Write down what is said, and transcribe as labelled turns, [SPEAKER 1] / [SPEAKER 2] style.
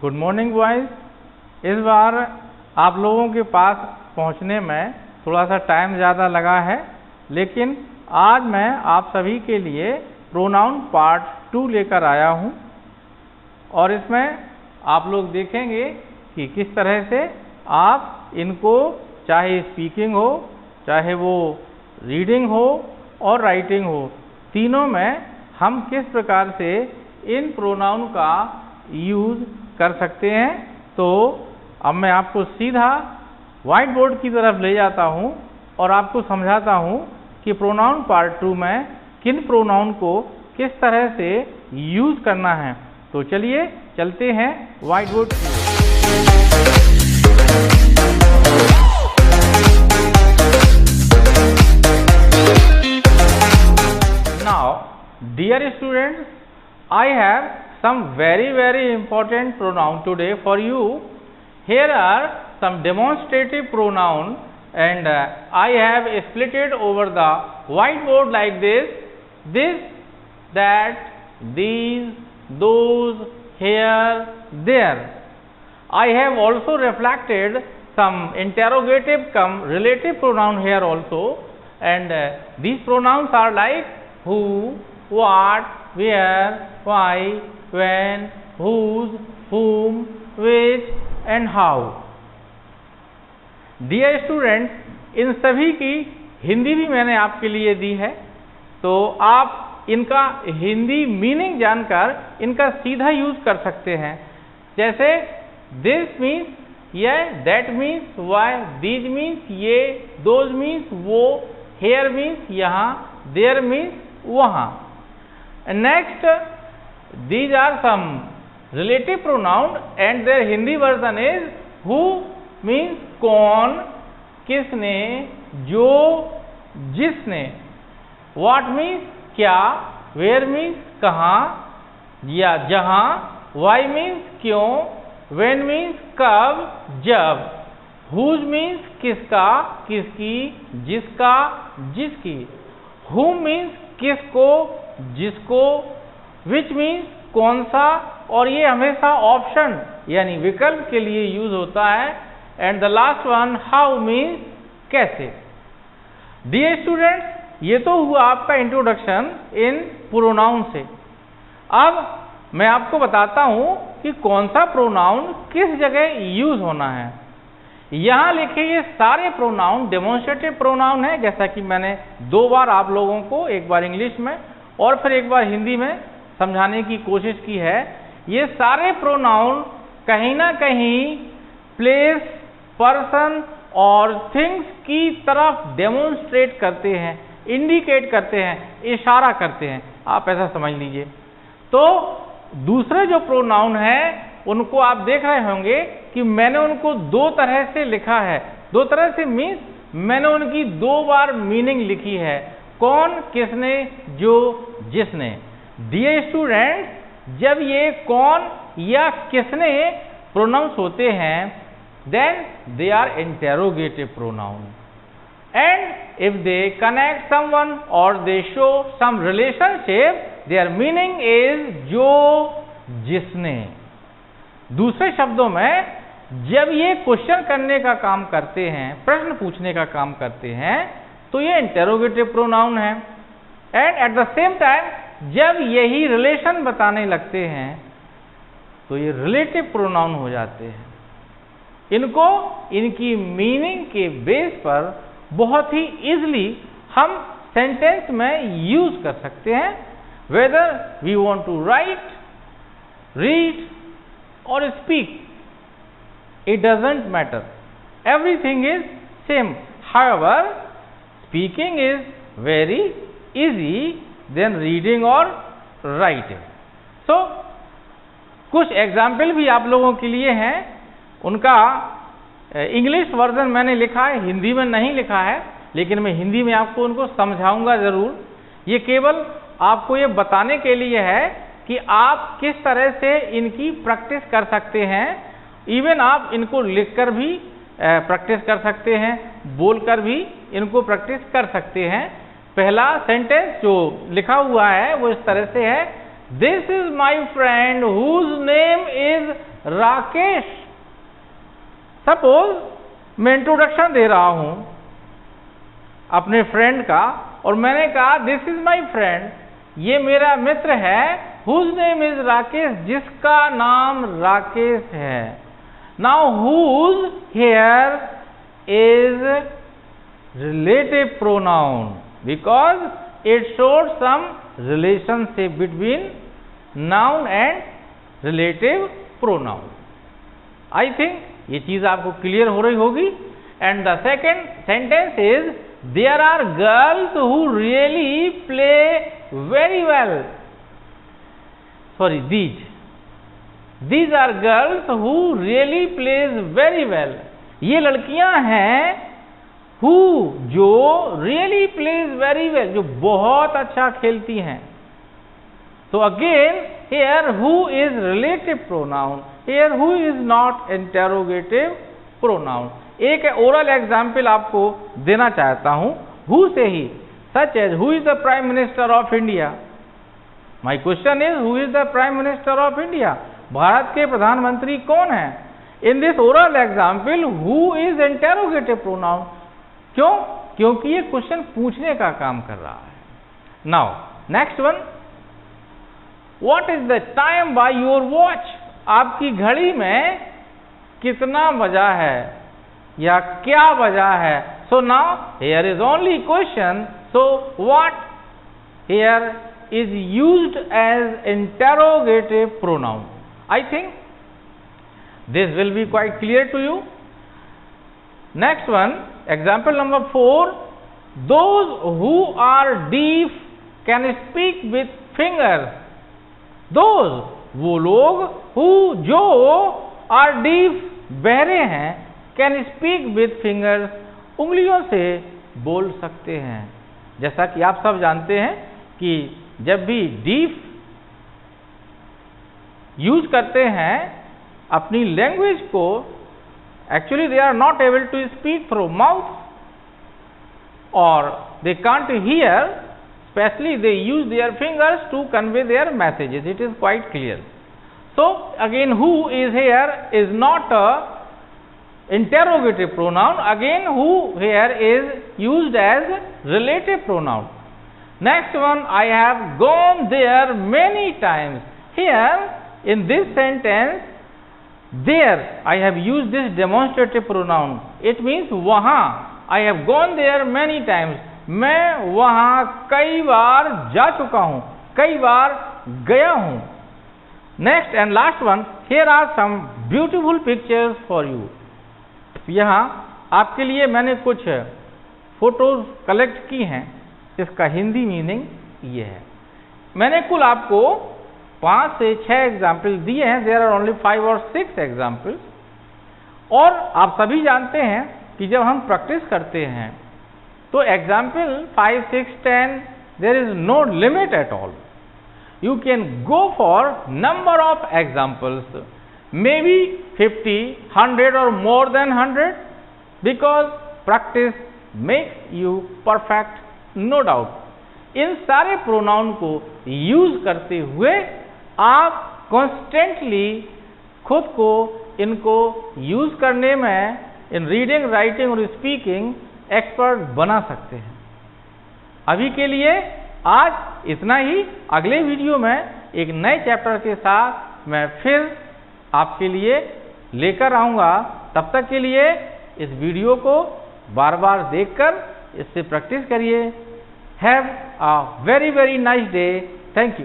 [SPEAKER 1] Good morning boys. इस बार आप लोगों के पास पहुंचने में थोड़ा सा टाइम ज़्यादा लगा है, लेकिन आज मैं आप सभी के लिए प्रोनाउन पार्ट 2 लेकर आया हूं और इसमें आप लोग देखेंगे कि किस तरह से आप इनको, चाहे स्पीकिंग हो, चाहे वो रीडिंग हो और राइटिंग हो, तीनों में हम किस प्रकार से इन प्रोनाउन का यूज़ कर सकते हैं। तो अब मैं आपको सीधा व्हाइट बोर्ड की तरफ ले जाता हूं और आपको समझाता हूं कि प्रोनाउन पार्ट 2 में किन प्रोनाउन को किस तरह से यूज़ करना है। तो चलिए चलते हैं व्हाइट बोर्ड की ओर। Now, dear students, I have some very important pronoun today for you. Here are some demonstrative pronoun and I have split it over the whiteboard like this: that, these, those, here, there. I have also reflected some interrogative cum relative pronoun here also, and these pronouns are like who, what, where, why, when, whose, whom, which and how. Dear students, इन सभी की हिंदी भी मैंने आपके लिए दी है, तो आप इनका हिंदी मीनिंग जानकर इनका सीधा यूज कर सकते हैं। जैसे दिस मीन्स यह, दैट मीन्स वह, दीज मीन्स ये, दोज मीन्स वो, हेयर मीन्स यहाँ, देयर मीन्स वहाँ। Next, these are some relative pronoun and their Hindi version is who means कौन, किसने, जो, जिसने। what means क्या, where means कहाँ या जहाँ, why means क्यों, when means कब, जब, whose means किसका, किसकी, जिसका, जिसकी, whom means किसको, जिसको, which means कौन सा, और ये हमेशा ऑप्शन यानी विकल्प के लिए यूज होता है। And the last one how means कैसे। डियर स्टूडेंट्स, ये तो हुआ आपका इंट्रोडक्शन इन प्रोनाउन से। अब मैं आपको बताता हूं कि कौन सा प्रोनाउन किस जगह यूज होना है। यहां लिखे ये सारे प्रोनाउन डेमोन्स्ट्रेटिव प्रोनाउन है, जैसा कि मैंने 2 बार आप लोगों को, एक बार इंग्लिश में और फिर एक बार हिंदी में समझाने की कोशिश की है। ये सारे प्रोनाउन कहीं ना कहीं प्लेस, पर्सन और थिंग्स की तरफ डेमोन्स्ट्रेट करते हैं, इंडिकेट करते हैं, इशारा करते हैं। आप ऐसा समझ लीजिए। तो दूसरे जो प्रोनाउन हैं उनको आप देख रहे होंगे कि मैंने उनको 2 तरह से लिखा है। 2 तरह से मीन्स मैंने उनकी 2 बार मीनिंग लिखी है, कौन, किसने, जो, जिसने। डियर स्टूडेंट, जब ये कौन या किसने प्रोनाउंस होते हैं, then they are interrogative pronoun and if they connect someone और they show some relationship, their meaning is जो, जिसने। दूसरे शब्दों में, जब ये क्वेश्चन करने का काम करते हैं, प्रश्न पूछने का काम करते हैं, तो ये इंटेरोगेटिव प्रोनाउन है। And at the same time जब यही रिलेशन बताने लगते हैं तो ये रिलेटिव प्रोनाउन हो जाते हैं। इनको इनकी मीनिंग के बेस पर बहुत ही इजीली हम सेंटेंस में यूज कर सकते हैं, whether we want to write, read और speak, it doesn't matter, everything is same. However speaking is very easy then reading और राइटिंग। सो कुछ एग्जाम्पल भी आप लोगों के लिए हैं। उनका इंग्लिश वर्जन मैंने लिखा है, हिंदी में नहीं लिखा है, लेकिन मैं हिंदी में आपको उनको समझाऊंगा ज़रूर। ये केवल आपको ये बताने के लिए है कि आप किस तरह से इनकी प्रैक्टिस कर सकते हैं। इवन आप इनको लिखकर भी प्रैक्टिस कर सकते हैं, बोलकर भी इनको प्रैक्टिस कर सकते हैं। पहला सेंटेंस जो लिखा हुआ है वो इस तरह से है this is my friend whose name is Rakesh. Suppose मैं इंट्रोडक्शन दे रहा हूं अपने फ्रेंड का और मैंने कहा दिस इज माई फ्रेंड, ये मेरा मित्र है, हुज नेम इज राकेश, जिसका नाम राकेश है। Now whose here is relative pronoun because it shows some relationship between noun and relative pronoun. I think ये चीज आपको क्लियर हो रही होगी। And the second sentence is there are girls who really play very well. Sorry, these are girls who really plays very well। ये लड़कियां हैं who, जो really plays very well, जो बहुत अच्छा खेलती हैं। तो again here who is relative pronoun, here who is not interrogative pronoun। एक ओरल एग्जाम्पल आपको देना चाहता हूं who से ही, such as who is the Prime Minister of India। My question is who is the Prime Minister of India? Bharat के प्रधानमंत्री कौन है? In this oral example who is interrogative pronoun। क्यों? क्योंकि ये क्वेश्चन पूछने का काम कर रहा है। Now next one, what is the time by your watch? आपकी घड़ी में कितना बजा है या क्या बजा है? So now here is only question, so what here is used as interrogative pronoun? I think this will be quite clear to you. Next one, example number 4, those who are deaf can speak with fingers। those, वो लोग who, जो are deaf, बहरे हैं, can speak with fingers, उंगलियों से बोल सकते हैं। जैसा कि आप सब जानते हैं कि जब भी डीफ यूज करते हैं अपनी लैंग्वेज को, actually they are not able to speak through mouth और they can't hear, specially they use their fingers to convey their messages. It is quite clear. So again who is here is not a interrogative pronoun, again who here is used as relative pronoun. Next one, I have gone there many times। Here in this sentence, there I have used this demonstrative pronoun, it means वहां, I have gone there many times, मैं वहां कई बार जा चुका हूं, कई बार गया हूं। Next and last one, here are some beautiful pictures for you। यहाँ आपके लिए मैंने कुछ फोटोज कलेक्ट की हैं, इसका हिंदी मीनिंग ये है। मैंने कुल आपको 5 से 6 एग्जाम्पल दिए हैं, देयर आर ओनली 5 और 6 एग्जाम्पल्स। और आप सभी जानते हैं कि जब हम प्रैक्टिस करते हैं तो example 5, 6, 10 there is no limit at all. You can go for number of examples, maybe 50, 100 or more than 100, because practice makes you perfect, no doubt। इन सारे प्रोनाउन को यूज करते हुए आप कॉन्स्टेंटली खुद को इनको यूज करने में, इन रीडिंग, राइटिंग और स्पीकिंग एक्सपर्ट बना सकते हैं। अभी के लिए आज इतना ही। अगले वीडियो में एक नए चैप्टर के साथ मैं फिर आपके लिए लेकर आऊंगा। तब तक के लिए इस वीडियो को बार बार देखकर इससे प्रैक्टिस करिए। Have a very nice day. Thank you.